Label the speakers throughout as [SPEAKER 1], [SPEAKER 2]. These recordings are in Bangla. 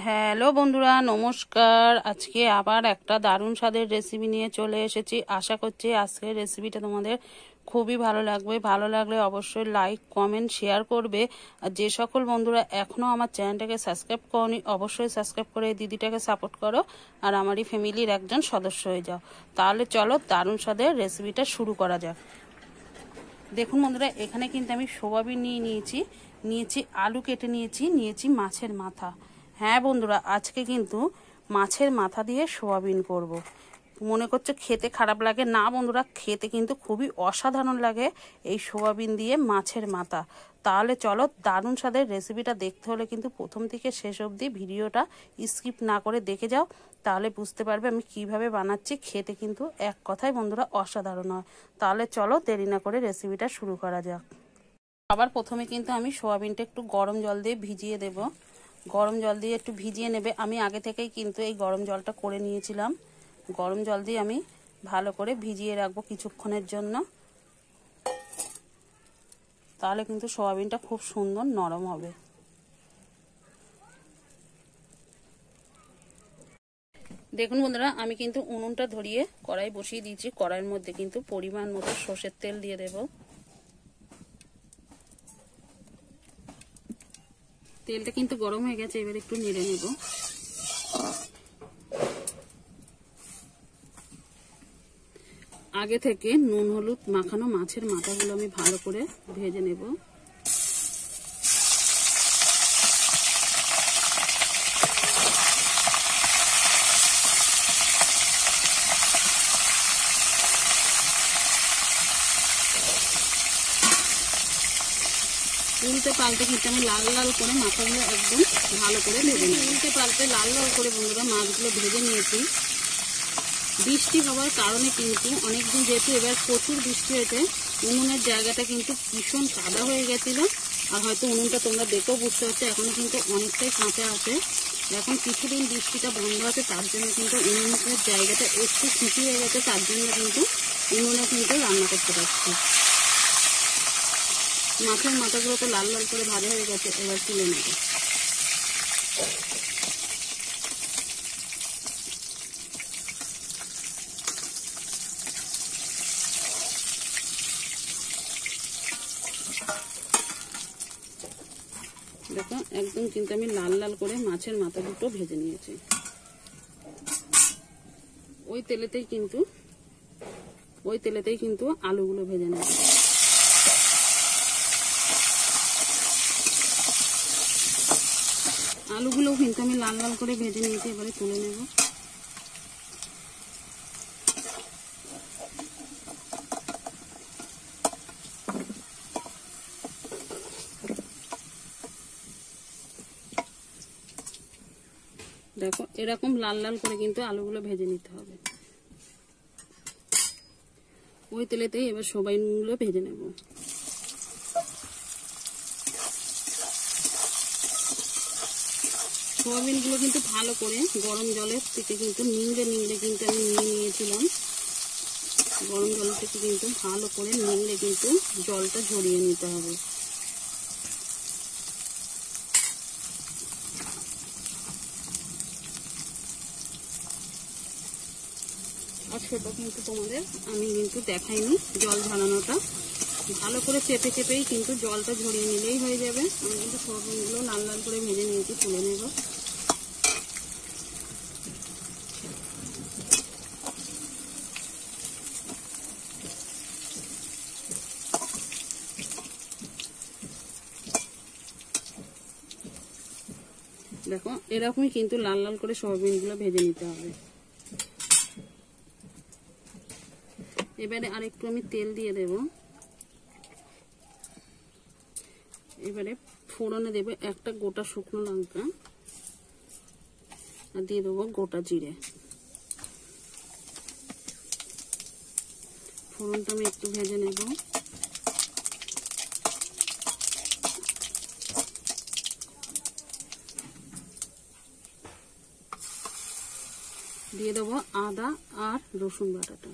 [SPEAKER 1] হ্যালো বন্ধুরা, নমস্কার। আজকে আবার একটা দারুণ স্বাদের রেসিপি নিয়ে চলে এসেছি। আশা করছি আজকের রেসিপিটা তোমাদের খুবই ভালো লাগবে। ভালো লাগলে অবশ্যই লাইক, কমেন্ট, শেয়ার করবে। আর যে সকল বন্ধুরা এখনও আমার চ্যানেলটাকে সাবস্ক্রাইব করনি, অবশ্যই সাবস্ক্রাইব করে দিদিটাকে সাপোর্ট করো আর আমারই ফ্যামিলির একজন সদস্য হয়ে যাও। তাহলে চলো দারুণ স্বাদের রেসিপিটা শুরু করা যাক। দেখুন বন্ধুরা, এখানে কিন্তু আমি সোয়াবিন নিয়েছি আলু কেটে নিয়েছি মাছের মাথা। হ্যাঁ বন্ধুরা, আজকে কিন্তু মাছের মাথা দিয়ে সোয়াবিন করব। মনে করছে খেতে খারাপ লাগে না বন্ধুরা, খেতে কিন্তু খুবই অসাধারণ লাগে এই সোয়াবিন দিয়ে মাছের মাথা। তাহলে চলো দারুণ স্বাদের রেসিপিটা দেখতে হলে কিন্তু প্রথম থেকে শেষ অবধি ভিডিওটা স্কিপ না করে দেখে যাও, তাহলে বুঝতে পারবে আমি কিভাবে বানাচ্ছি। খেতে কিন্তু এক কথায় বন্ধুরা অসাধারণ হয়। তাহলে চলো দেরি না করে রেসিপিটা শুরু করা যাক। আবার প্রথমে কিন্তু আমি সোয়াবিনটা একটু গরম জল দিয়ে ভিজিয়ে দেব। গরম জল দিয়ে একটু ভিজিয়ে নেবে। আমি আগে থেকেই কিন্তু এই গরম জলটা করে নিয়েছিলাম। গরম জল দিয়ে আমি ভালো করে ভিজিয়ে রাখবো কিছুক্ষণের জন্য, তাহলে কিন্তু সোয়াবিনটা খুব সুন্দর নরম হবে। দেখুন বন্ধুরা, আমি কিন্তু উনুনটা ধরিয়ে কড়াই বসিয়ে দিয়েছি। কড়াইয়ের মধ্যে কিন্তু পরিমাণ মতো সর্ষের তেল দিয়ে দেব। তেলটা কিন্তু গরম হয়ে গেছে, এবার একটু নেড়ে নেব। আগে থেকে নুন হলুদ মাখানো মাছের মাথাগুলো আমি ভালো করে ভেজে নেব। উল্টে পাল্টে কিন্তু আমি লাল লাল করে মাথাগুলো একদম ভালো করে ভেজে নেব। উল্টে পাল্টে লাল লাল করে বন্ধুরা মাছগুলো ভেজে নিয়েছি। বৃষ্টি হওয়ার কারণে কিন্তু অনেকদিন যেহেতু এবার প্রচুর বৃষ্টি হয়েছে, উনুনের জায়গাটা কিন্তু ভীষণ কাদা হয়ে গেছিল। আর হয়তো উনুনটা তোমরা দেখেও বুঝতে পারছো এখনো কিন্তু অনেকটাই কাঁচা আছে। এখন কিছুদিন বৃষ্টিটা বন্ধ আছে, তার জন্য কিন্তু উনুনের জায়গাটা একটু শুকি হয়ে গেছে, তার জন্য কিন্তু উনুনে কিন্তু রান্না করতে পারছি। মাছের মাথাগুলো তো লাল লাল করে ভাজা হয়ে গেছে, এবার তুলে নেব। দেখো একদম কিন্তু আমি লাল লাল করে মাছের মাথা দুটো ভেজে নিয়েছি। ওই তেলেতেই কিন্তু আলুগুলো ভেজে নেব। আলুগুলো কিন্তু আমি লাল লাল করে ভেজে নিয়েছি, এবারে তুলে নেব। দেখো এরকম লাল লাল করে কিন্তু আলুগুলো ভেজে নিতে হবে। ওই তেলেতেই এবার সোয়াবিনগুলো ভেজে নেব। সোয়াবিনগুলো কিন্তু ভালো করে গরম জলের থেকে কিন্তু নিংড়ে কিন্তু আমি নিয়ে নিয়েছিলাম। গরম জল থেকে কিন্তু ভালো করে নিংড়ে কিন্তু জলটা ঝরিয়ে নিতে হবে। আর সেটা কিন্তু তোমাদের আমি কিন্তু দেখাইনি জল ঝরানোটা। ভালো করে চেপে চেপেই কিন্তু জলটা ঝরিয়ে নিলেই হয়ে যাবে। আমি কিন্তু সোয়াবিনগুলো লাল লাল করে ভেজে নিয়েছি, তুলে নেব। দেখো এরকমই কিন্তু লাল লাল করে সোয়াবিনগুলো ভেজে নিতে হবে। এবারে আরেকটু আমি তেল দিয়ে দেব। এবারে ফোড়নে দেব একটা গোটা শুকনো লঙ্কা আর দিয়ে দেবো গোটা জিরে। ফোড়নটা আমি একটু ভেজে নেব। দিয়ে দেবো আদা আর রসুন বাটাটা।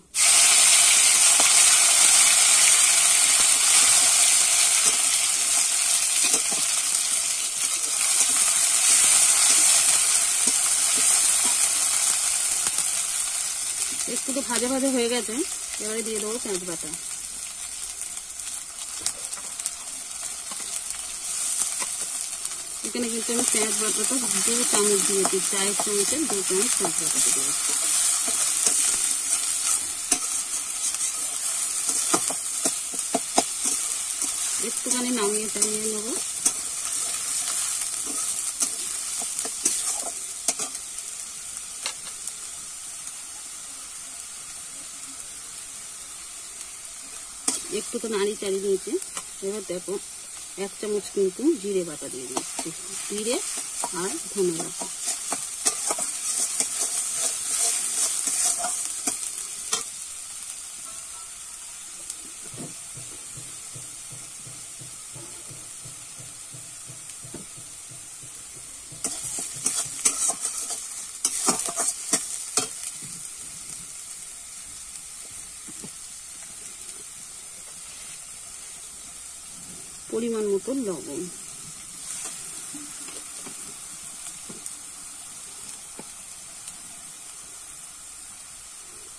[SPEAKER 1] একটু তো ভাজা ভাজা হয়ে গেছে, এবারে দিয়ে দেবো পেঁয়াজ বাটা। এখানে কিন্তু আমি পেঁয়াজ বাটাটা 2 চামচ দিয়েছি, চায়ের চামচে 2 চামচ পেঁয়াজ বাটাটা দিয়েছি। একটুখানি নামিয়ে টামিয়ে নেবো। একটু তো নাড়ি চাড়ি দিয়েছি। এবার দেখো 1 চামচ কিন্তু জিরে বাটা দিয়ে দিচ্ছি, জিরে আর ধনে বাটা। পরিমাণ মতো লবণ,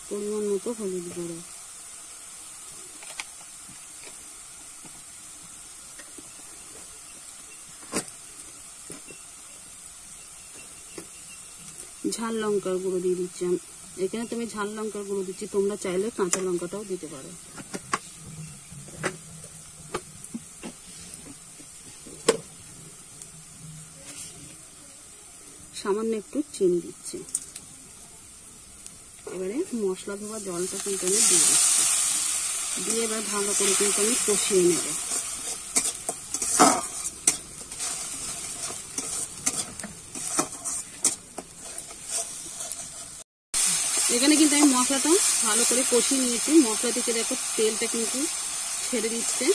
[SPEAKER 1] পরিমাণ মতো হলুদ গুঁড়ো, ঝাল লঙ্কার গুঁড়ো দিয়ে দিচ্ছি। এখানে তুমি ঝাল লঙ্কার গুঁড়ো দিচ্ছি, তোমরা চাইলে কাঁচা লঙ্কাটাও দিতে পারো। সামান্য একটু চিনি দিচ্ছি। এবারে মশলা ধোয়া জলটা কিন্তু আমি দিয়ে দিচ্ছি, দিয়ে এবার ভালো করে কিন্তু আমি কষিয়ে নেব। এখানে কিন্তু আমি মশলাটা ভালো করে কষিয়ে নিয়েছি। মশলা থেকে দেখো তেলটা কিন্তু ছেড়ে দিচ্ছে।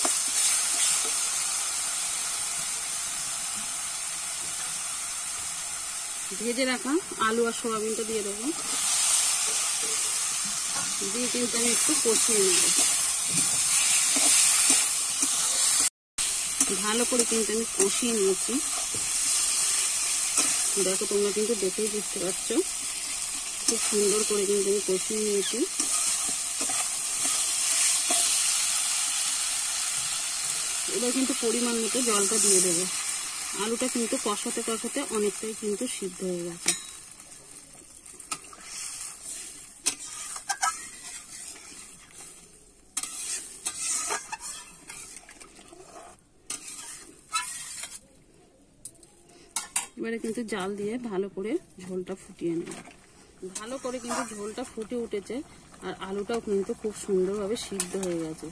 [SPEAKER 1] ভেজে রাখা আলু আর সোয়াবিনটা দিয়ে দেবো, দিয়ে কিন্তু আমি একটু কষিয়ে নেব। ভালো করে কিন্তু আমি কষিয়ে নিয়েছি। দেখো তোমরা কিন্তু দেখেই বুঝতে পারছো, খুব সুন্দর করে কিন্তু আমি কষিয়ে নিয়েছি। এবার কিন্তু পরিমাণ মতো জলটা দিয়ে দেবো। আলুটা কিন্তু কষাতে কষাতে অনেকটাই কিন্তু সিদ্ধ হয়ে গেছে। এবারে কিন্তু জাল দিয়ে ভালো করে ঝোলটা ফুটিয়ে নেব। ভালো করে কিন্তু ঝোলটা ফুটে উঠেছে আর আলুটাও কিন্তু খুব সুন্দরভাবে সিদ্ধ হয়ে গেছে।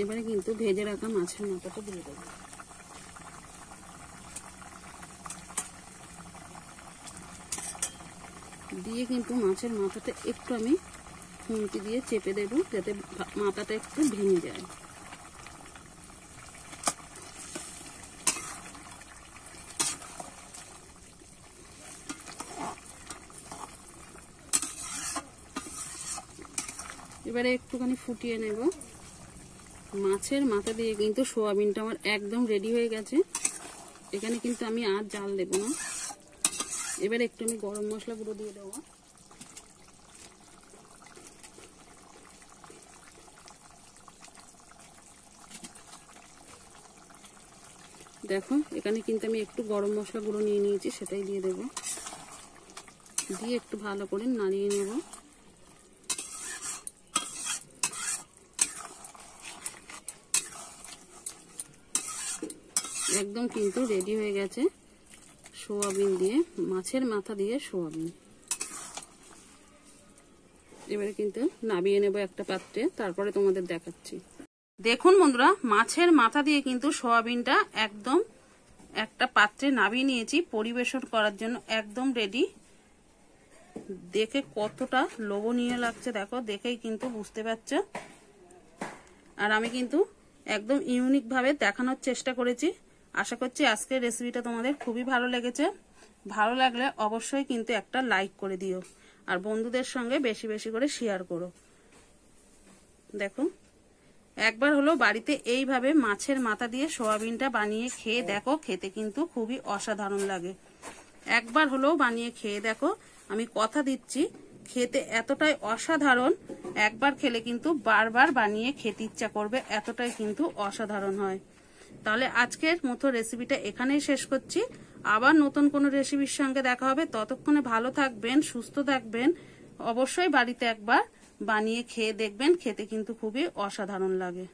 [SPEAKER 1] এবারে কিন্তু ভেজে রাখা মাছের মাথাটা দিয়ে দেবো। দিয়ে কিন্তু মাছের মাথাটা একটু আমি খুন্তি দিয়ে চেপে দেব, যাতে মাথাটা একটু ভেঙে যায়। এবারে একটুখানি ফুটিয়ে নেব। মাছের মাথা দিয়ে কিন্তু সোয়াবিনটা আমার একদম রেডি হয়ে গেছে। এখানে কিন্তু আমি আর জাল দেব না। এবারে একটু আমি গরম মশলা গুঁড়ো দিয়ে দেবো। দেখো এখানে কিন্তু আমি একটু গরম মশলা গুঁড়ো নিয়ে নিয়েছি, সেটাই দিয়ে দেবো। দিয়ে একটু ভালো করে নাড়িয়ে নেব। একদম কিন্তু রেডি হয়ে গেছে সোয়াবিন দিয়ে, মাছের মাথা দিয়ে সোয়াবিন। এবারে কিন্তু নামিয়ে নেব একটা পাত্রে, তারপরে তোমাদের দেখাচ্ছি। দেখুন বন্ধুরা, মাছের মাথা দিয়ে কিন্তু সোয়াবিনটা একদম একটা পাত্রে নামিয়ে নিয়েছি পরিবেশন করার জন্য, একদম রেডি। দেখে কতটা লোভনীয় লাগছে দেখো, দেখেই কিন্তু বুঝতে পারছো। আর আমি কিন্তু একদম ইউনিক ভাবে দেখানোর চেষ্টা করেছি। আশা করছি আজকের রেসিপিটা তোমাদের খুবই ভালো লেগেছে। ভালো লাগলে অবশ্যই কিন্তু একটা লাইক করে দিও, আর বন্ধুদের সঙ্গে বেশি বেশি করে শেয়ার করো। দেখো একবার হলো বাড়িতে এইভাবে মাছের মাথা দিয়ে সোয়াবিনটা বানিয়ে খেয়ে দেখো, খেতে কিন্তু খুবই অসাধারণ লাগে। একবার হলেও বানিয়ে খেয়ে দেখো, আমি কথা দিচ্ছি খেতে এতটাই অসাধারণ, একবার খেলে কিন্তু বারবার বানিয়ে খেতে ইচ্ছা করবে, এতটাই কিন্তু অসাধারণ হয়। তাহলে আজকের মতো রেসিপিটা এখানেই শেষ করছি। আবার নতুন কোনো রেসিপির সঙ্গে দেখা হবে। ততক্ষণে ভালো থাকবেন, সুস্থ থাকবেন। অবশ্যই বাড়িতে একবার বানিয়ে খেয়ে দেখবেন, খেতে কিন্তু খুবই অসাধারণ লাগে।